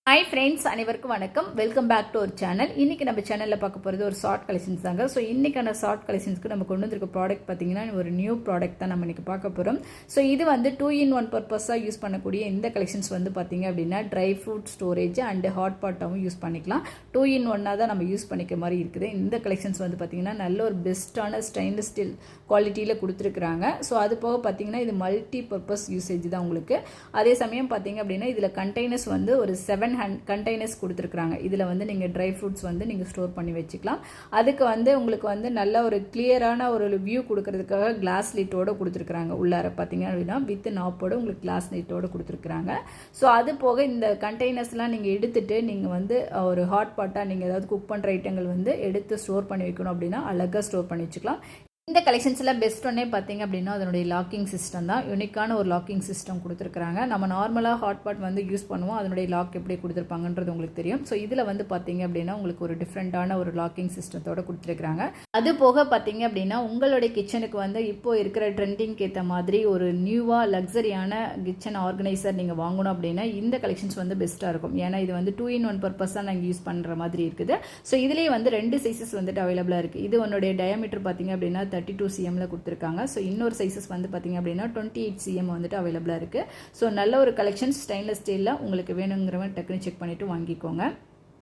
Hi friends, அனைவருக்கும் வணக்கம். Welcome back to ஒரு சேனல். இன்றைக்கி நம்ம சேனலில் பார்க்க போகிறது ஒரு ஷார்ட் கலெக்ஷன்ஸ் தாங்க. ஸோ இன்றைக்கான ஷார்ட் கலெக்ஷன்ஸ்க்கு நம்ம கொண்டு வந்திருக்க ப்ராடக்ட் பார்த்தீங்கன்னா ஒரு நியூ ப்ராடக்ட் தான் நம்ம இன்றைக்கி பார்க்க போகிறோம். ஸோ இது வந்து 2-in-1 பர்பஸாக யூஸ் பண்ணக்கூடிய இந்த கலெக்ஷன்ஸ் வந்து பார்த்தீங்க அப்படின்னா dry fruit storage and hot பாட்டாகவும் யூஸ் பண்ணிக்கலாம். 2-in-1 தான் நம்ம யூஸ் பண்ணிக்க மாதிரி இருக்குது. இந்த கலெக்ஷன்ஸ் வந்து பார்த்தீங்கன்னா நல்ல ஒரு பெஸ்ட்டான ஸ்டெயின்லெஸ் ஸ்டீல் குவாலிட்டியில் கொடுத்துருக்குறாங்க. ஸோ அது போக பார்த்தீங்கன்னா இது மல்டி பர்பஸ் யூசேஜ் தான் உங்களுக்கு. அதே சமயம் பார்த்தீங்க அப்படின்னா இதில் கண்டெய்னர்ஸ் வந்து ஒரு 7 கண்டெய்னர்ஸ் கொடுத்துருக்குறாங்க. இதில் வந்து நீங்கள் ட்ரை ஃப்ரூட்ஸ் வந்து நீங்கள் ஸ்டோர் பண்ணி வச்சுக்கலாம். அதுக்கு வந்து உங்களுக்கு வந்து நல்ல ஒரு கிளியரான ஒரு வியூ கொடுக்கறதுக்காக கிளாஸ் லிட்டோடு கொடுத்துருக்குறாங்க. உள்ளார பார்த்தீங்க அப்படின்னா வித் நாப்போடு உங்களுக்கு கிளாஸ் லிட்டோடு கொடுத்துருக்குறாங்க. ஸோ அது போக இந்த கண்டெய்னர்ஸ்லாம் நீங்கள் எடுத்துகிட்டு நீங்கள் வந்து ஒரு ஹாட் பாட்டாக நீங்கள் ஏதாவது குக் பண்ணுற ஐட்டங்கள் வந்து எடுத்து ஸ்டோர் பண்ணி வைக்கணும் அப்படின்னா அழகாக ஸ்டோர் பண்ணி வச்சுக்கலாம். இந்த கலெக்ஷன்ஸில் பெஸ்ட் ஒன்னே பார்த்தீங்க அப்படின்னா அதனுடைய லாக்கிங் சிஸ்டம் தான். யூனிக்கான ஒரு லாக்கிங் சிஸ்டம் கொடுத்துருக்குறாங்க. நம்ம நார்மலாக ஹாட் பாட் வந்து யூஸ் பண்ணுவோம், அதனுடைய லாக் எப்படி கொடுத்துருப்பாங்கன்றது உங்களுக்கு தெரியும். ஸோ இதில் வந்து பார்த்தீங்க அப்படின்னா உங்களுக்கு ஒரு டிஃப்ரெண்ட்டான ஒரு லாக்கிங் சிஸ்டத்தோடு கொடுத்துருக்குறாங்க. அது போக பார்த்தீங்க அப்படின்னா உங்களுடைய கிச்சனுக்கு வந்து இப்போ இருக்கிற ட்ரெண்டிங்க்கு ஏற்ற மாதிரி ஒரு நியூவாக லக்ஸரியான கிச்சன் ஆர்கனைசர் நீங்கள் வாங்கணும் அப்படின்னா இந்த கலெக்ஷன்ஸ் வந்து பெஸ்ட்டாக இருக்கும். ஏன்னா இது வந்து 2-in-1 பர்பஸ் தான் நாங்கள் யூஸ் பண்ணுற மாதிரி இருக்குது. ஸோ இதுலேயே வந்து 2 சைஸஸ் வந்துட்டு அவைலபிளாக இருக்குது. இது உன்னுடைய டயாமீட்டர் பார்த்தீங்க அப்படின்னா 32 cmல கொடுத்துருக்காங்க. ஸோ இன்னொரு சைஸஸ் வந்து பார்த்தீங்க அப்படின்னா 28 cm வந்துட்டு அவைலபிளாக இருக்குது. ஸோ நல்ல ஒரு கலெக்ஷன் ஸ்டெயின்லெஸ் ஸ்டீலில் உங்களுக்கு வேணுங்கிறவங்க டக்குன்னு செக் பண்ணிவிட்டு வாங்கிக்கோங்க.